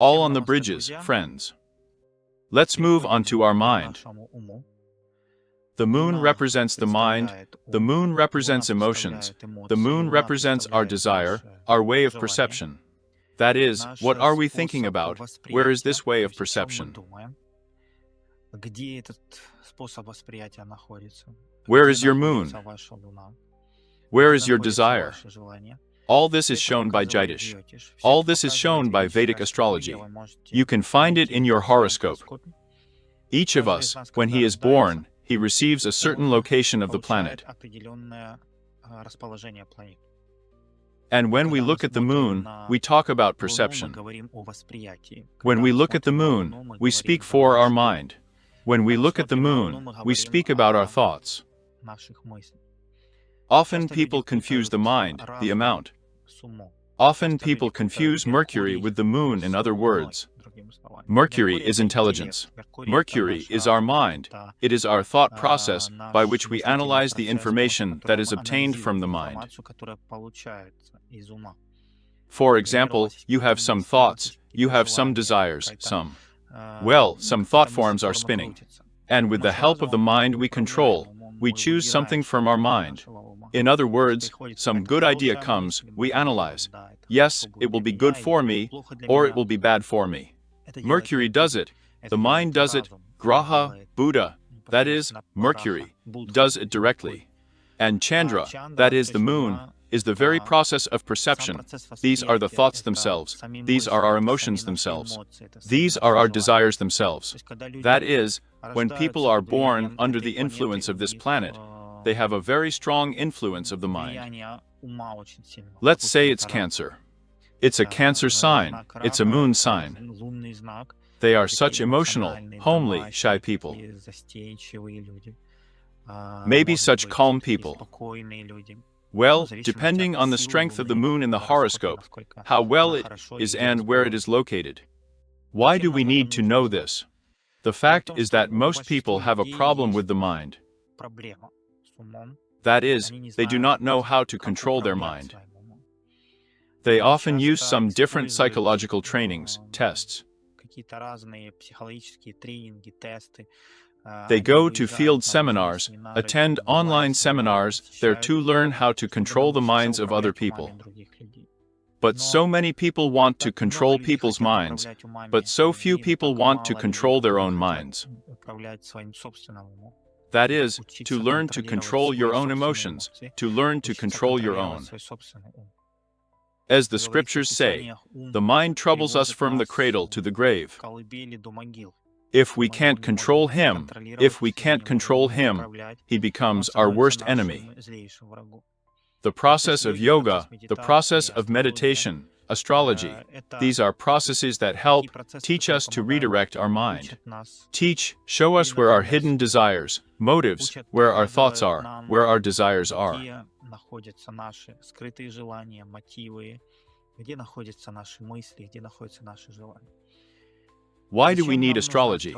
All on the bridges, friends. Let's move on to our mind. The moon represents the mind, the moon represents emotions, the moon represents our desire, our way of perception. That is, what are we thinking about? Where is this way of perception? Where is your moon? Where is your desire? All this is shown by Jyotish. All this is shown by Vedic astrology. You can find it in your horoscope. Each of us, when he is born, he receives a certain location of the planet. And when we look at the moon, we talk about perception. When we look at the moon, we speak for our mind. When we look at the moon, we speak about our thoughts. Often people confuse the mind, the amount. Often people confuse Mercury with the moon. In other words, Mercury is intelligence. Mercury is our mind. It is our thought process by which we analyze the information that is obtained from the mind. For example, you have some thoughts, you have some desires, some thought forms are spinning. And with the help of the mind we control, we choose something from our mind. In other words, some good idea comes, we analyze. Yes, it will be good for me, or it will be bad for me. Mercury does it, the mind does it, Graha, Buddha, that is, Mercury, does it directly. And Chandra, that is the moon, is the very process of perception. These are the thoughts themselves. These are our emotions themselves. These are our desires themselves. That is, when people are born under the influence of this planet, they have a very strong influence of the mind. Let's say it's Cancer. It's a Cancer sign. It's a moon sign. They are such emotional, homely, shy people. Maybe such calm people. Well, depending on the strength of the moon in the horoscope, how well it is and where it is located. Why do we need to know this? The fact is that most people have a problem with the mind. That is, they do not know how to control their mind. They often use some different psychological trainings, tests. They go to field seminars, attend online seminars, there to learn how to control the minds of other people. But so many people want to control people's minds, but so few people want to control their own minds. That is, to learn to control your own emotions, to learn to control your own. As the scriptures say, the mind troubles us from the cradle to the grave. If we can't control him, he becomes our worst enemy. The process of yoga, the process of meditation, astrology, these are processes that help teach us to redirect our mind. Teach, show us where our hidden desires, motives, where our thoughts are, where our desires are. Why do we need astrology?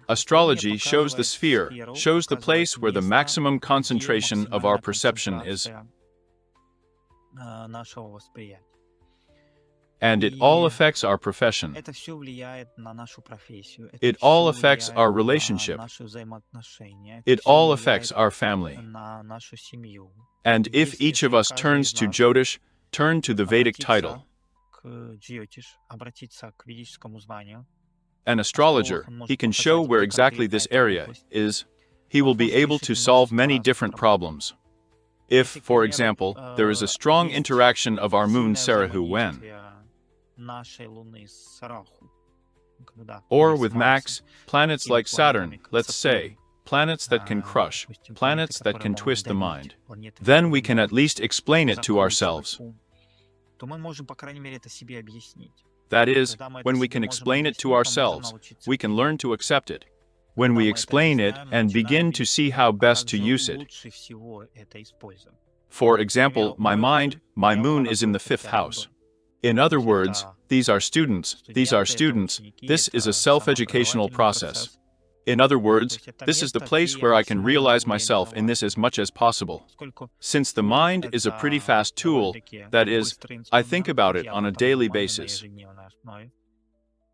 Astrology shows the sphere, shows the place where the maximum concentration of our perception is. And it all affects our profession. It all affects our relationship. It all affects our family. And if each of us turns to Jyotish, turn to the Vedic title, an astrologer, he can show where exactly this area is. He will be able to solve many different problems. If, for example, there is a strong interaction of our moon Sarahu when, or with Max, planets like Saturn, let's say, planets that can crush, planets that can twist the mind, then we can at least explain it to ourselves. That is, when we can explain it to ourselves, we can learn to accept it. When we explain it and begin to see how best to use it. For example, my mind, my moon is in the 5th house. In other words, these are students, this is a self-educational process. In other words, this is the place where I can realize myself in this as much as possible. Since the mind is a pretty fast tool, that is, I think about it on a daily basis.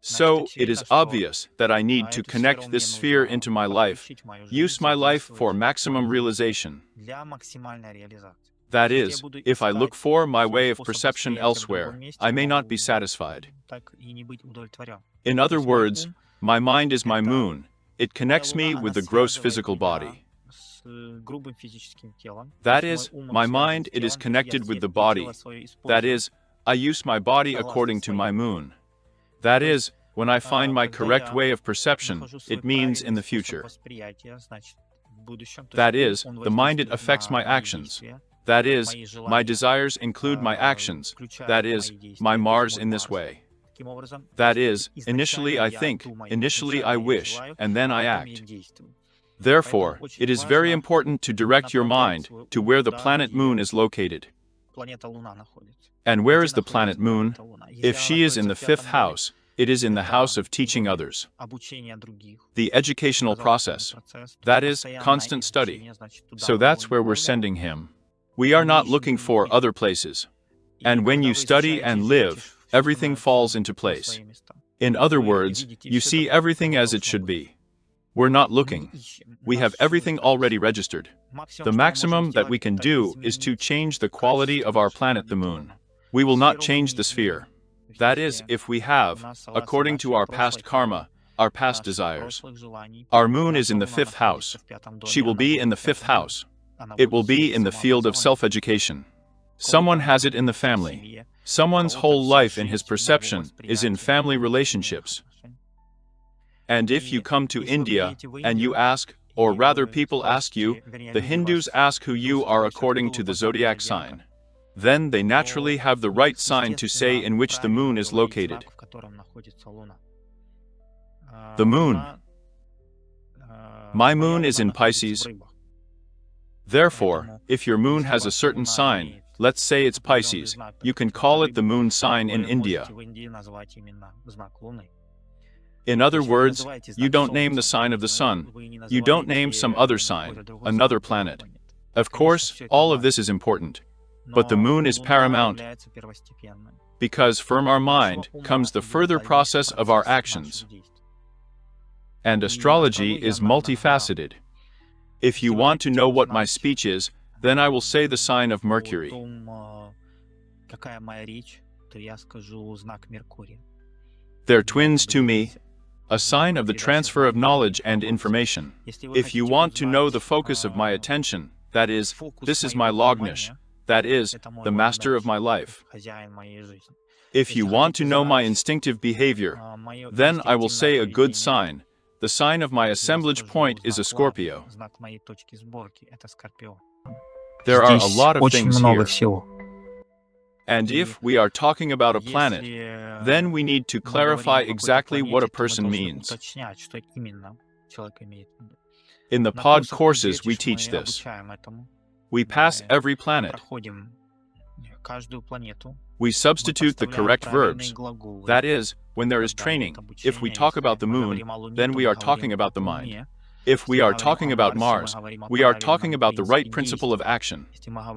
So, it is obvious that I need to connect this sphere into my life, use my life for maximum realization. That is, if I look for my way of perception elsewhere, I may not be satisfied. In other words, my mind is my moon. It connects me with the gross physical body. That is, my mind, it is connected with the body. That is, I use my body according to my moon. That is, when I find my correct way of perception, it means in the future. That is, the mind, it affects my actions. That is, my desires include my actions. That is, my Mars in this way. That is, initially I think, initially I wish, and then I act. Therefore, it is very important to direct your mind to where the planet Moon is located. And where is the planet Moon? If she is in the 5th house, it is in the house of teaching others. The educational process. That is, constant study. So that's where we're sending him. We are not looking for other places. And when you study and live, everything falls into place. In other words, you see everything as it should be. We're not looking. We have everything already registered. The maximum that we can do is to change the quality of our planet, the Moon. We will not change the sphere. That is, if we have, according to our past karma, our past desires. Our Moon is in the 5th house. She will be in the 5th house. It will be in the field of self-education. Someone has it in the family. Someone's whole life in his perception is in family relationships. And if you come to India and you ask, or rather people ask you, the Hindus ask who you are according to the zodiac sign. Then they naturally have the right sign to say in which the Moon is located. The Moon. My Moon is in Pisces. Therefore, if your Moon has a certain sign, let's say it's Pisces, you can call it the Moon sign in India. In other words, you don't name the sign of the Sun. You don't name some other sign, another planet. Of course, all of this is important. But the Moon is paramount, because from our mind comes the further process of our actions. And astrology is multifaceted. If you want to know what my speech is, then I will say the sign of Mercury. They're twins to me, a sign of the transfer of knowledge and information. If you want to know the focus of my attention, that is, this is my Lognish, that is, the master of my life. If you want to know my instinctive behavior, then I will say a good sign. The sign of my assemblage point is a Scorpio. There are a lot of things here. And if we are talking about a planet, then we need to clarify exactly what a person means. In the pod courses we teach this. We pass every planet. We substitute the correct verbs. That is, when there is training, if we talk about the Moon, then we are talking about the mind. If we are talking about Mars, we are talking about the right principle of action.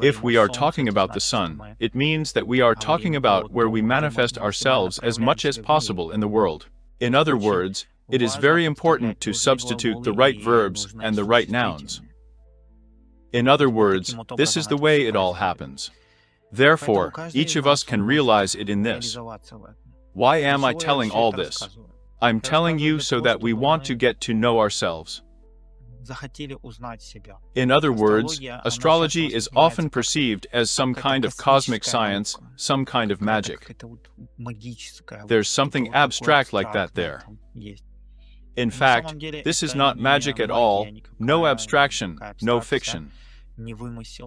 If we are talking about the Sun, it means that we are talking about where we manifest ourselves as much as possible in the world. In other words, it is very important to substitute the right verbs and the right nouns. In other words, this is the way it all happens. Therefore, each of us can realize it in this. Why am I telling all this? I'm telling you so that we want to get to know ourselves. In other words, astrology is often perceived as some kind of cosmic science, some kind of magic. There's something abstract like that there. In fact, this is not magic at all, no abstraction, no fiction.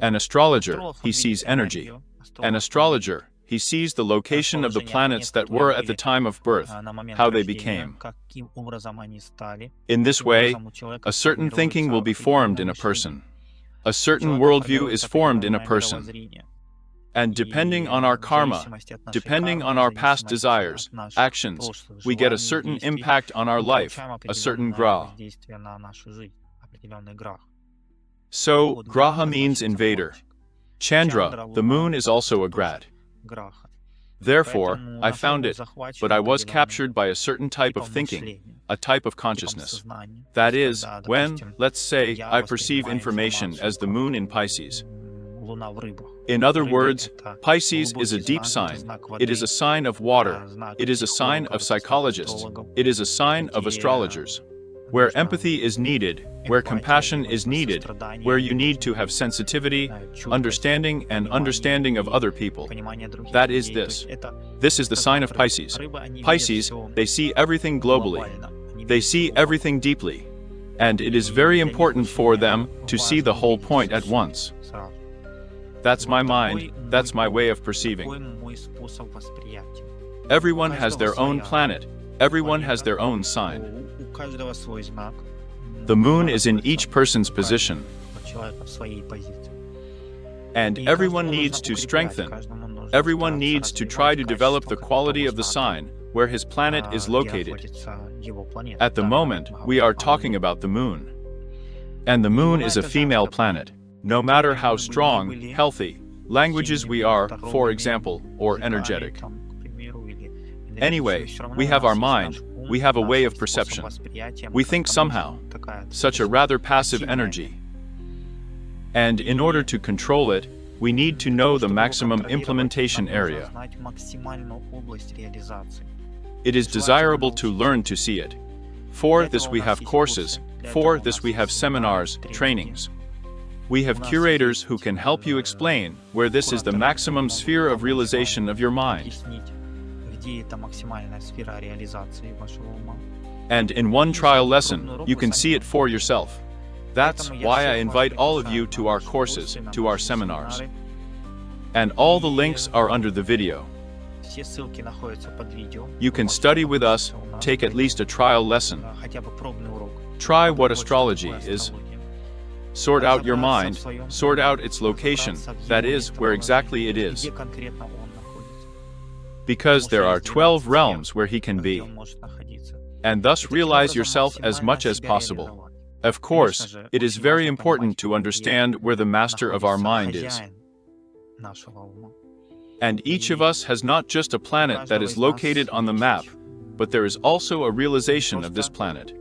An astrologer, he sees energy. An astrologer, he sees the location of the planets that were at the time of birth, how they became. In this way, a certain thinking will be formed in a person. A certain worldview is formed in a person. And depending on our karma, depending on our past desires, actions, we get a certain impact on our life, a certain graha. So, graha means invader. Chandra, the Moon, is also a grad. Therefore, I found it, but I was captured by a certain type of thinking, a type of consciousness. That is, when, let's say, I perceive information as the moon in Pisces. In other words, Pisces is a deep sign. It is a sign of water. It is a sign of psychologists. It is a sign of astrologers. Where empathy is needed, where compassion is needed, where you need to have sensitivity, understanding of other people. That is this. This is the sign of Pisces. Pisces, they see everything globally. They see everything deeply. And it is very important for them to see the whole point at once. That's my mind, that's my way of perceiving. Everyone has their own planet. Everyone has their own sign. The moon is in each person's position. And everyone needs to strengthen. Everyone needs to try to develop the quality of the sign where his planet is located. At the moment, we are talking about the moon. And the moon is a female planet. No matter how strong, healthy, languages we are, for example, or energetic. Anyway, we have our mind. We have a way of perception. We think somehow, such a rather passive energy. And in order to control it, we need to know the maximum implementation area. It is desirable to learn to see it. For this we have courses, for this we have seminars, trainings. We have curators who can help you explain where this is the maximum sphere of realization of your mind. And in one trial lesson, you can see it for yourself. That's why I invite all of you to our courses, to our seminars. And all the links are under the video. You can study with us, take at least a trial lesson. Try what astrology is. Sort out your mind, sort out its location, that is, where exactly it is. Because there are 12 realms where he can be. And thus realize yourself as much as possible. Of course, it is very important to understand where the master of our mind is. And each of us has not just a planet that is located on the map, but there is also a realization of this planet.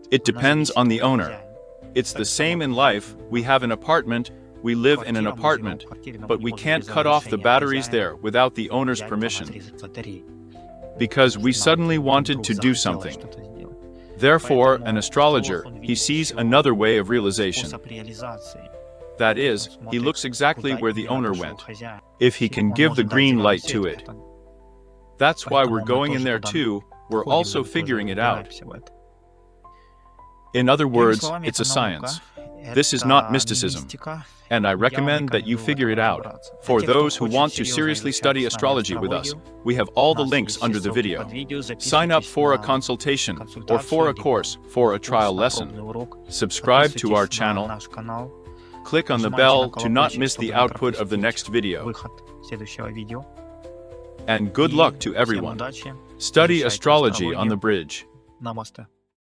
It depends on the owner. It's the same in life. We have an apartment, we live in an apartment, but we can't cut off the batteries there without the owner's permission. Because we suddenly wanted to do something. Therefore, an astrologer, he sees another way of realization. That is, he looks exactly where the owner went, if he can give the green light to it. That's why we're going in there too, we're also figuring it out. In other words, it's a science. This is not mysticism. And I recommend that you figure it out. For those who want to seriously study astrology with us, we have all the links under the video. Sign up for a consultation, or for a course, for a trial lesson. Subscribe to our channel. Click on the bell to not miss the output of the next video. And good luck to everyone. Study astrology on the bridge. Намасте.